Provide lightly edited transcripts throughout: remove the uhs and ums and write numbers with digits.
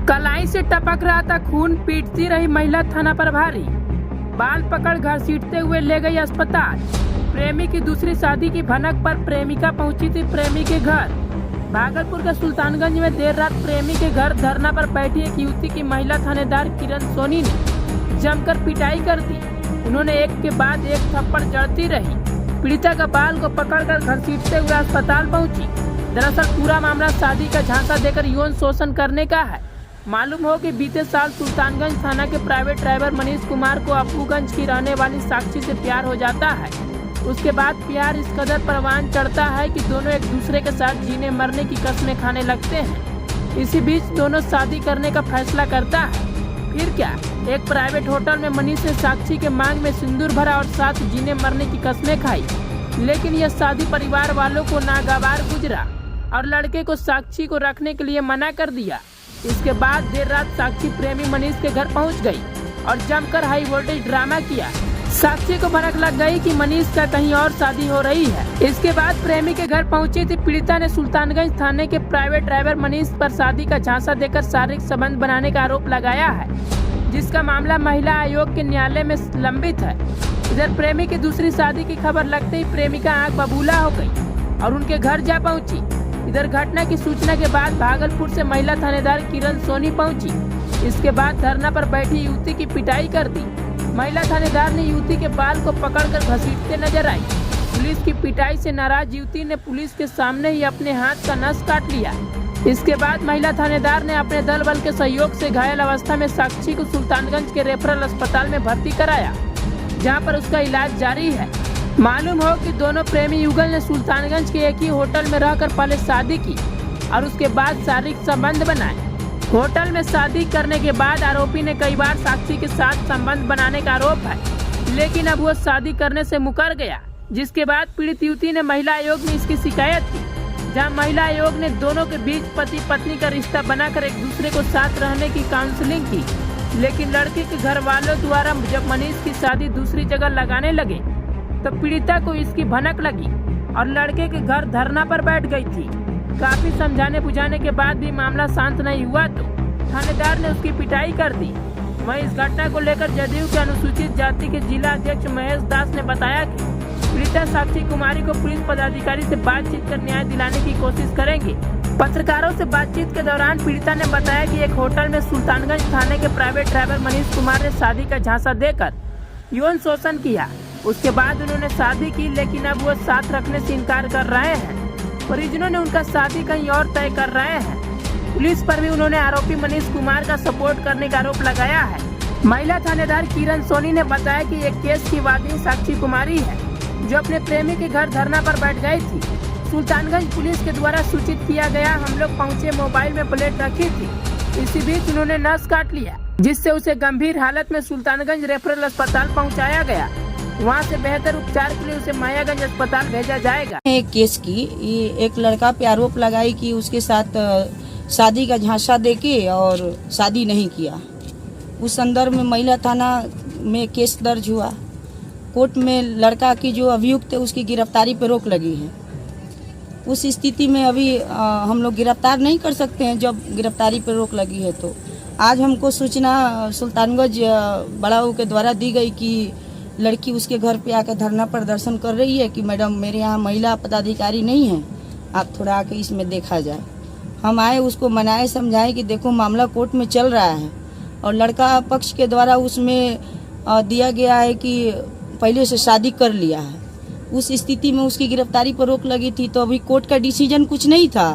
कलाई से टपक रहा था खून, पीटती रही महिला थाना प्रभारी, बाल पकड़ घसीटते हुए ले गई अस्पताल। प्रेमी की दूसरी शादी की भनक पर प्रेमिका पहुंची थी प्रेमी के घर। भागलपुर के सुल्तानगंज में देर रात प्रेमी के घर धरना पर बैठी एक युवती की महिला थानेदार किरण सोनी ने जमकर पिटाई कर दी। उन्होंने एक के बाद एक थप्पड़ जड़ती रही। पीड़िता का बाल को पकड़कर घसीटते हुए अस्पताल पहुंची। दरअसल पूरा मामला शादी का झांसा देकर यौन शोषण करने का है। मालूम हो कि बीते साल सुल्तानगंज थाना के प्राइवेट ड्राइवर मनीष कुमार को अपूगंज की रहने वाली साक्षी से प्यार हो जाता है। उसके बाद प्यार इस कदर परवान चढ़ता है कि दोनों एक दूसरे के साथ जीने मरने की कस्में खाने लगते हैं। इसी बीच दोनों शादी करने का फैसला करता है। फिर क्या, एक प्राइवेट होटल में मनीष ने साक्षी के मांग में सिंदूर भरा और साथ जीने मरने की कस्में खाई। लेकिन यह शादी परिवार वालों को नागवार गुजरा और लड़के को साक्षी को रखने के लिए मना कर दिया। इसके बाद देर रात साक्षी प्रेमी मनीष के घर पहुंच गई और जमकर हाई वोल्टेज ड्रामा किया। साक्षी को भनक लग गई कि मनीष का कहीं और शादी हो रही है। इसके बाद प्रेमी के घर पहुंची थी पीड़िता ने सुल्तानगंज थाने के प्राइवेट ड्राइवर मनीष पर शादी का झांसा देकर शारीरिक संबंध बनाने का आरोप लगाया है, जिसका मामला महिला आयोग के न्यायालय में लंबित है। इधर प्रेमी की दूसरी शादी की खबर लगते ही प्रेमिका आंख बबूला हो गई और उनके घर जा पहुंची। इधर घटना की सूचना के बाद भागलपुर से महिला थानेदार किरण सोनी पहुंची। इसके बाद धरना पर बैठी युवती की पिटाई कर दी। महिला थानेदार ने युवती के बाल को पकड़कर घसीटते नजर आई। पुलिस की पिटाई से नाराज युवती ने पुलिस के सामने ही अपने हाथ का नस काट लिया। इसके बाद महिला थानेदार ने अपने दल बल के सहयोग से घायल अवस्था में साक्षी को सुल्तानगंज के रेफरल अस्पताल में भर्ती कराया, जहाँ पर उसका इलाज जारी है। मालूम हो कि दोनों प्रेमी युगल ने सुल्तानगंज के एक ही होटल में रहकर पहले शादी की और उसके बाद शारीरिक संबंध बनाए। होटल में शादी करने के बाद आरोपी ने कई बार साक्षी के साथ संबंध बनाने का आरोप है, लेकिन अब वो शादी करने से मुकर गया। जिसके बाद पीड़ित युवती ने महिला आयोग में इसकी शिकायत की, जहां महिला आयोग ने दोनों के बीच पति पत्नी का रिश्ता बनाकर एक दूसरे को साथ रहने की काउंसलिंग की। लेकिन लड़की के घर वालों द्वारा जब मनीष की शादी दूसरी जगह लगाने लगे तो पीड़िता को इसकी भनक लगी और लड़के के घर धरना पर बैठ गई थी। काफी समझाने बुझाने के बाद भी मामला शांत नहीं हुआ तो थानेदार ने उसकी पिटाई कर दी। वहीं इस घटना को लेकर जदयू के अनुसूचित जाति के जिला अध्यक्ष महेश दास ने बताया कि पीड़िता साक्षी कुमारी को पुलिस पदाधिकारी से बातचीत कर न्याय दिलाने की कोशिश करेंगे। पत्रकारों से बातचीत के दौरान पीड़िता ने बताया कि एक होटल में सुल्तानगंज थाने के प्राइवेट ड्राइवर मनीष कुमार ने शादी का झांसा देकर यौन शोषण किया। उसके बाद उन्होंने शादी की, लेकिन अब वो साथ रखने से इनकार कर रहे हैं। परिजनों ने उनका शादी कहीं और तय कर रहे हैं। पुलिस पर भी उन्होंने आरोपी मनीष कुमार का सपोर्ट करने का आरोप लगाया है। महिला थानेदार किरण सोनी ने बताया कि एक केस की वादी साक्षी कुमारी है, जो अपने प्रेमी के घर धरना पर बैठ गई थी। सुल्तानगंज पुलिस के द्वारा सूचित किया गया। हम लोग पहुँचे, मोबाइल में प्लेट रखी थी। इसी बीच उन्होंने नस काट लिया, जिससे उसे गंभीर हालत में सुल्तानगंज रेफरल अस्पताल पहुँचाया गया। वहाँ से बेहतर उपचार के लिए उसे मायागंज अस्पताल भेजा जाएगा। एक केस की एक लड़का पे आरोप लगाई कि उसके साथ शादी का झांसा देके और शादी नहीं किया। उस संदर्भ में महिला थाना में केस दर्ज हुआ। कोर्ट में लड़का की जो अभियुक्त है उसकी गिरफ्तारी पर रोक लगी है। उस स्थिति में अभी हम लोग गिरफ्तार नहीं कर सकते हैं जब गिरफ्तारी पर रोक लगी है। तो आज हमको सूचना सुल्तानगंज बड़ाऊ के द्वारा दी गई कि लड़की उसके घर पे आकर धरना प्रदर्शन कर रही है कि मैडम मेरे यहाँ महिला पदाधिकारी नहीं है, आप थोड़ा आके इसमें देखा जाए। हम आए, उसको मनाए समझाए कि देखो मामला कोर्ट में चल रहा है और लड़का पक्ष के द्वारा उसमें दिया गया है कि पहले से शादी कर लिया है। उस स्थिति में उसकी गिरफ्तारी पर रोक लगी थी। तो अभी कोर्ट का डिसीजन कुछ नहीं था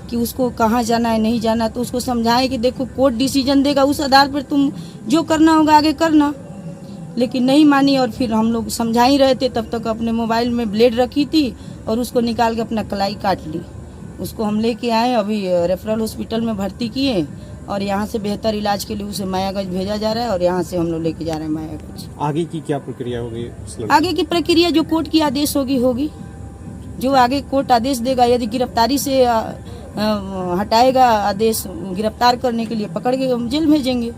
कि उसको कहाँ जाना है नहीं जाना। तो उसको समझाए कि देखो कोर्ट डिसीजन देगा, उस आधार पर तुम जो करना होगा आगे करना। लेकिन नहीं मानी और फिर हम लोग समझा ही रहे थे, तब तक अपने मोबाइल में ब्लेड रखी थी और उसको निकाल के अपना कलाई काट ली। उसको हम लेके आए, अभी रेफरल हॉस्पिटल में भर्ती किए और यहाँ से बेहतर इलाज के लिए उसे मायागंज भेजा जा रहा है और यहाँ से हम लोग लेके जा रहे हैं मायागंज। आगे की क्या प्रक्रिया होगी? आगे की प्रक्रिया जो कोर्ट की आदेश होगी, जो आगे कोर्ट आदेश देगा। यदि गिरफ्तारी से हटाएगा आदेश, गिरफ्तार करने के लिए पकड़ के हम जेल भेजेंगे।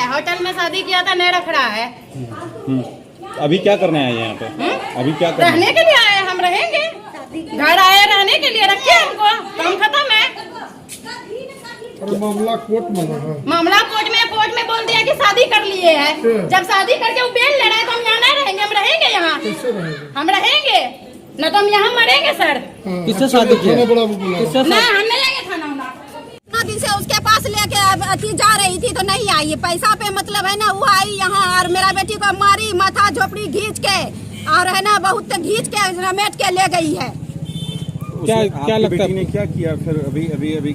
होटल में शादी किया था, नहीं रख रहा है। अभी क्या करने आए यहाँ पे? अभी क्या करने? रहने के लिए आए, हम रहेंगे। घर आए रहने के लिए, रखे हमको, काम खत्म है। और मामला कोर्ट में लगा। मामला कोर्ट में बोल दिया कि शादी कर लिए है। जब शादी करके वो बेल ले रहे हैं तो हम यहाँ नहीं रहेंगे, हम रहेंगे यहाँ। कैसे रहेगा? हम रहेंगे न तो हम यहाँ मरेंगे सर। किससे शादी किया? बड़ा बुला नहीं हम नहीं आएंगे थाना। दिन से उसके पास लेके अति जा रही थी तो नहीं आई। पैसा पे मतलब है ना, वो आई यहाँ और मेरा बेटी को मारी, माथा झोपड़ी घींच के और है ना बहुत घींच के रमेट के ले गई है। क्या लगता है ने क्या किया फिर? अभी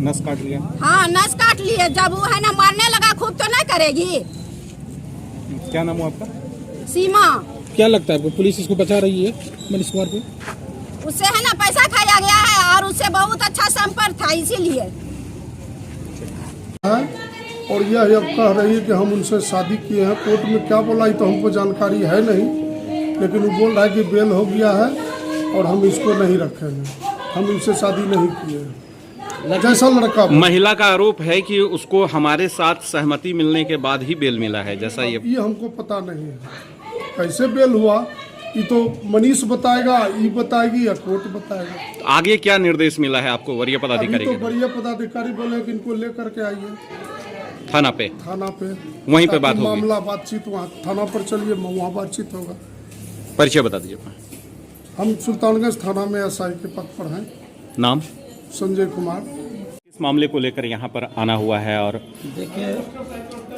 नस काट लिया? हाँ नस काट लिए। जब वो है ना मारने लगा खूब तो नहीं करेगी। क्या नाम है आपका? सीमा। क्या लगता है आपको पुलिस इसको बचा रही है मनीष कुमार को? उससे है ना पैसा खाया गया है और उससे बहुत अच्छा संपर्क था इसीलिए। और यह अब कह रही है कि हम उनसे शादी किए हैं। कोर्ट में क्या बोला ये तो हमको जानकारी है नहीं, लेकिन वो बोल रहा है कि बेल हो गया है और हम इसको नहीं रखेंगे, हम इनसे शादी नहीं किए हैं। जैसा लड़का महिला का आरोप है कि उसको हमारे साथ सहमति मिलने के बाद ही बेल मिला है, जैसा ये हमको पता नहीं है कैसे बेल हुआ। ये तो मनीष बताएगा, ये बताएगी या कोर्ट बताएगा। आगे क्या निर्देश मिला है आपको वरीय पदाधिकारी? अभी तो वरीय पदाधिकारी बोले कि इनको लेकर के आइए थाना पे वहीं पे बात होगी। मामला बातचीत वहाँ थाना पर चलिए, वहाँ बातचीत होगा। परिचय बता दीजिए। हम सुल्तानगंज थाना में एसआई के पद पर हैं। नाम? संजय कुमार। इस मामले को लेकर यहाँ पर आना हुआ है। और देखिए,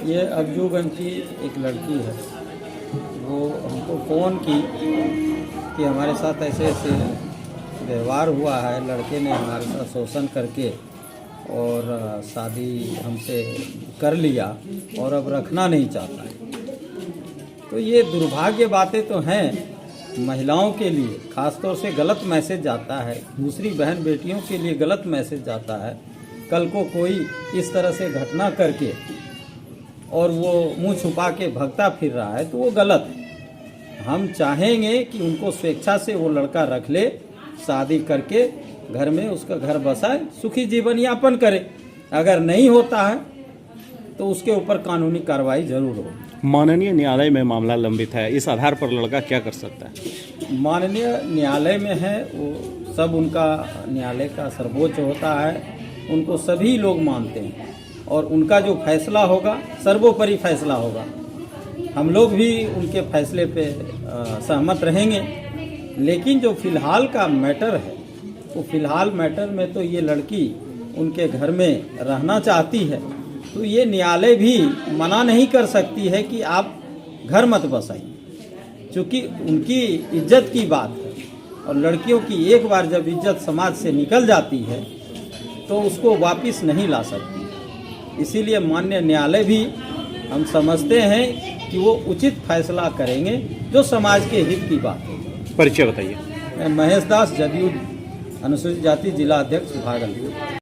ये अब्जूगंज की एक लड़की है, वो हमको फ़ोन की कि हमारे साथ ऐसे ऐसे व्यवहार हुआ है, लड़के ने हमारे साथ शोषण करके और शादी हमसे कर लिया और अब रखना नहीं चाहता है। तो ये दुर्भाग्य बातें तो हैं महिलाओं के लिए, ख़ासतौर से गलत मैसेज जाता है, दूसरी बहन बेटियों के लिए गलत मैसेज जाता है। कल को कोई इस तरह से घटना करके और वो मुंह छुपा के भगता फिर रहा है तो वो गलत है। हम चाहेंगे कि उनको स्वेच्छा से वो लड़का रख ले, शादी करके घर में उसका घर बसाए, सुखी जीवन यापन करे। अगर नहीं होता है तो उसके ऊपर कानूनी कार्रवाई जरूर हो। माननीय न्यायालय में मामला लंबित है, इस आधार पर लड़का क्या कर सकता है? माननीय न्यायालय में है, वो सब उनका न्यायालय का सर्वोच्च होता है, उनको सभी लोग मानते हैं और उनका जो फैसला होगा सर्वोपरि फैसला होगा। हम लोग भी उनके फैसले पे सहमत रहेंगे। लेकिन जो फिलहाल का मैटर है, वो फिलहाल मैटर में तो ये लड़की उनके घर में रहना चाहती है, तो ये न्यायालय भी मना नहीं कर सकती है कि आप घर मत बसाइए, क्योंकि उनकी इज्जत की बात है। और लड़कियों की एक बार जब इज्जत समाज से निकल जाती है तो उसको वापस नहीं ला सकती। इसीलिए माननीय न्यायालय भी हम समझते हैं कि वो उचित फैसला करेंगे जो समाज के हित की बात है। परिचय बताइए। मैं महेश दास, जदयू अनुसूचित जाति जिला अध्यक्ष भागलपुर।